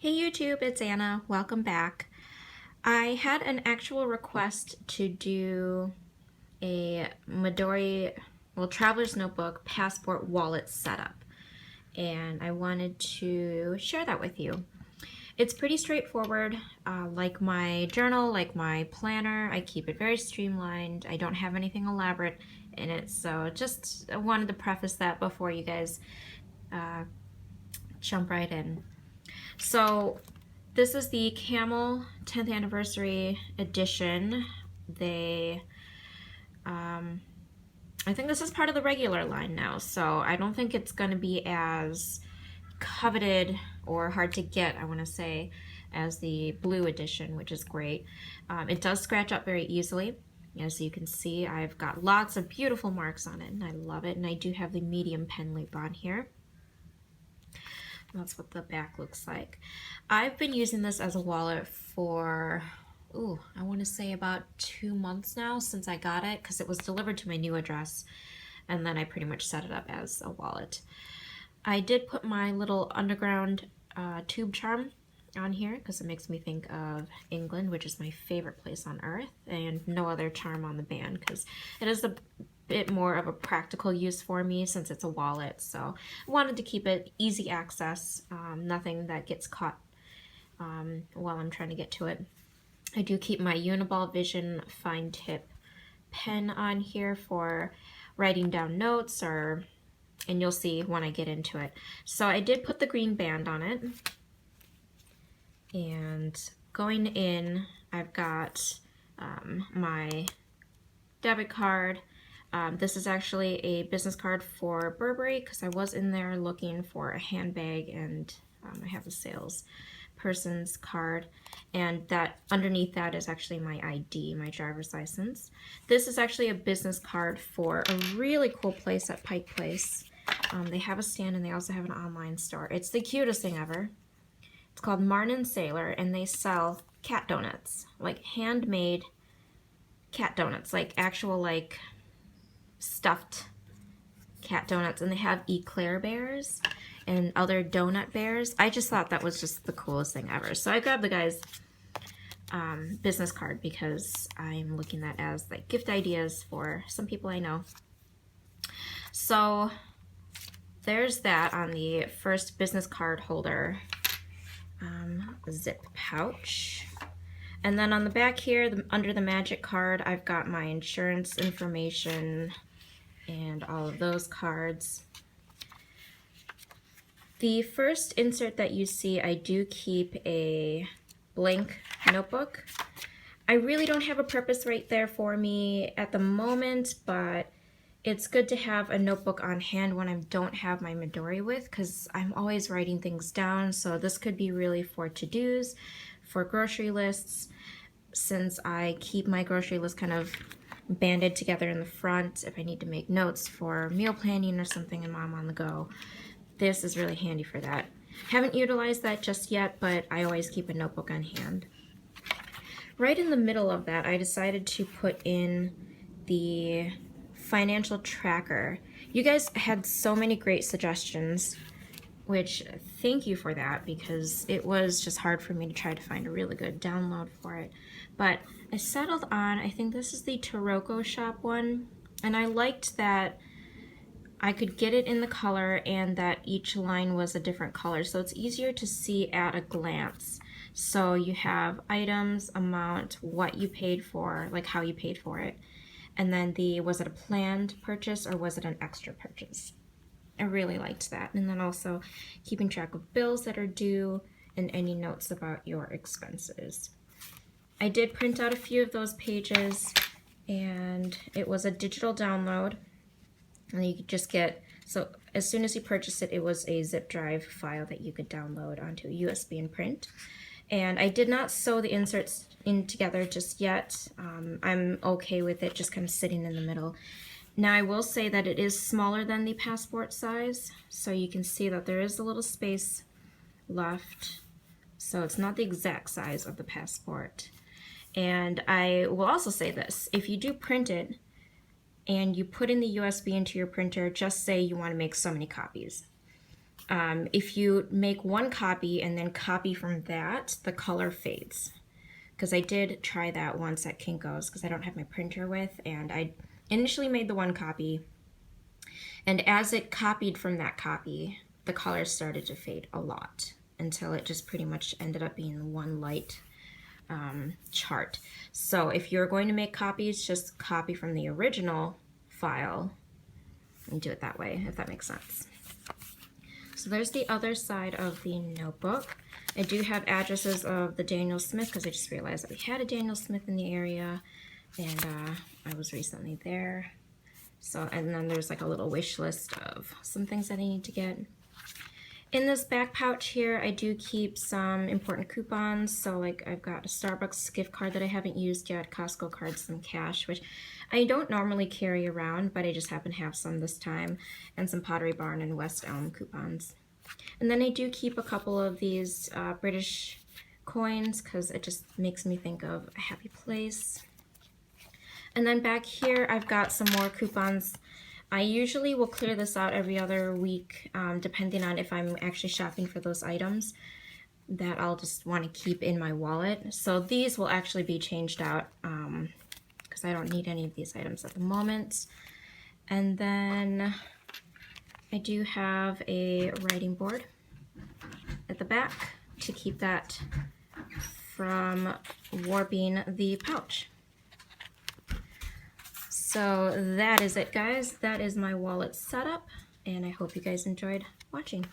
Hey YouTube, it's Anna. Welcome back. I had an actual request to do a Midori, Traveler's Notebook passport wallet setup, and I wanted to share that with you. It's pretty straightforward, like my journal, like my planner. I keep it very streamlined. I don't have anything elaborate in it, so just wanted to preface that before you guys jump right in. So this is the Camel 10th anniversary edition. I think this is part of the regular line now, so I don't think it's going to be as coveted or hard to get, I want to say, as the blue edition, which is great. It does scratch up very easily. As you can see, I've got lots of beautiful marks on it, and I love it. And I do have the medium pen loop on here. That's what the back looks like. I've been using this as a wallet for, I want to say about 2 months now since I got it, because it was delivered to my new address, and then I pretty much set it up as a wallet. I did put my little underground tube charm on here because it makes me think of England, which is my favorite place on earth, and no other charm on the band because it is a bit more of a practical use for me since it's a wallet. So I wanted to keep it easy access, nothing that gets caught while I'm trying to get to it. I do keep my Uniball Vision fine tip pen on here for writing down notes, and you'll see when I get into it. So I did put the green band on it, and going in I've got my debit card. This is actually a business card for Burberry because I was in there looking for a handbag, and I have a salesperson's card, and that underneath that is actually my ID, my driver's license. This is actually a business card for a really cool place at Pike Place. They have a stand and they also have an online store. It's the cutest thing ever. It's called Martin & Sailor, and they sell cat donuts, like handmade cat donuts, like actual like stuffed cat donuts, and they have eclair bears and other donut bears. I just thought that was just the coolest thing ever. So I grabbed the guy's business card because I'm looking at as like gift ideas for some people I know. So there's that on the first business card holder zip pouch. And then on the back here, under the magic card, I've got my insurance information and all of those cards. The first insert that you see, I do keep a blank notebook. I really don't have a purpose right there for me at the moment, but it's good to have a notebook on hand when I don't have my Midori with, because I'm always writing things down. So this could be really for to-dos, for grocery lists, since I keep my grocery list kind of banded together in the front if I need to make notes for meal planning or something and I'm on the go. This is really handy for that. Haven't utilized that just yet, but I always keep a notebook on hand. Right in the middle of that, I decided to put in the financial tracker. You guys had so many great suggestions, which thank you for that, because it was just hard for me to try to find a really good download for it. But I settled on, I think this is the Taroko Shop one, and I liked that I could get it in the color and that each line was a different color, so it's easier to see at a glance. So you have items, amount, what you paid for, like how you paid for it, and then was it a planned purchase or was it an extra purchase? I really liked that. And then also keeping track of bills that are due and any notes about your expenses. I did print out a few of those pages, and it was a digital download. And you could just get, so as soon as you purchased it, it was a zip drive file that you could download onto a USB and print. And I did not sew the inserts in together just yet. I'm okay with it just kind of sitting in the middle. Now I will say that it is smaller than the passport size, so you can see that there is a little space left. So it's not the exact size of the passport. And I will also say this, if you do print it and you put in the USB into your printer, just say you want to make so many copies. If you make one copy and then copy from that, the color fades. Because I did try that once at Kinko's because I don't have my printer with, and I initially made the one copy, and as it copied from that copy, the colors started to fade a lot until it just pretty much ended up being one light chart. So if you're going to make copies, just copy from the original file and do it that way, if that makes sense. So there's the other side of the notebook. I do have addresses of the Daniel Smith because I just realized that we had a Daniel Smith in the area, and I was recently there. So, and then there's like a little wish list of some things that I need to get. In this back pouch here, I do keep some important coupons. So like I've got a Starbucks gift card that I haven't used yet, Costco cards, some cash, which I don't normally carry around, but I just happen to have some this time, and some Pottery Barn and West Elm coupons. And then I do keep a couple of these British coins because it just makes me think of a happy place. And then back here, I've got some more coupons. I usually will clear this out every other week, depending on if I'm actually shopping for those items that I'll just want to keep in my wallet. So these will actually be changed out because I don't need any of these items at the moment. And then I do have a writing board at the back to keep that from warping the pouch. So that is it, guys. That is my wallet setup, and I hope you guys enjoyed watching.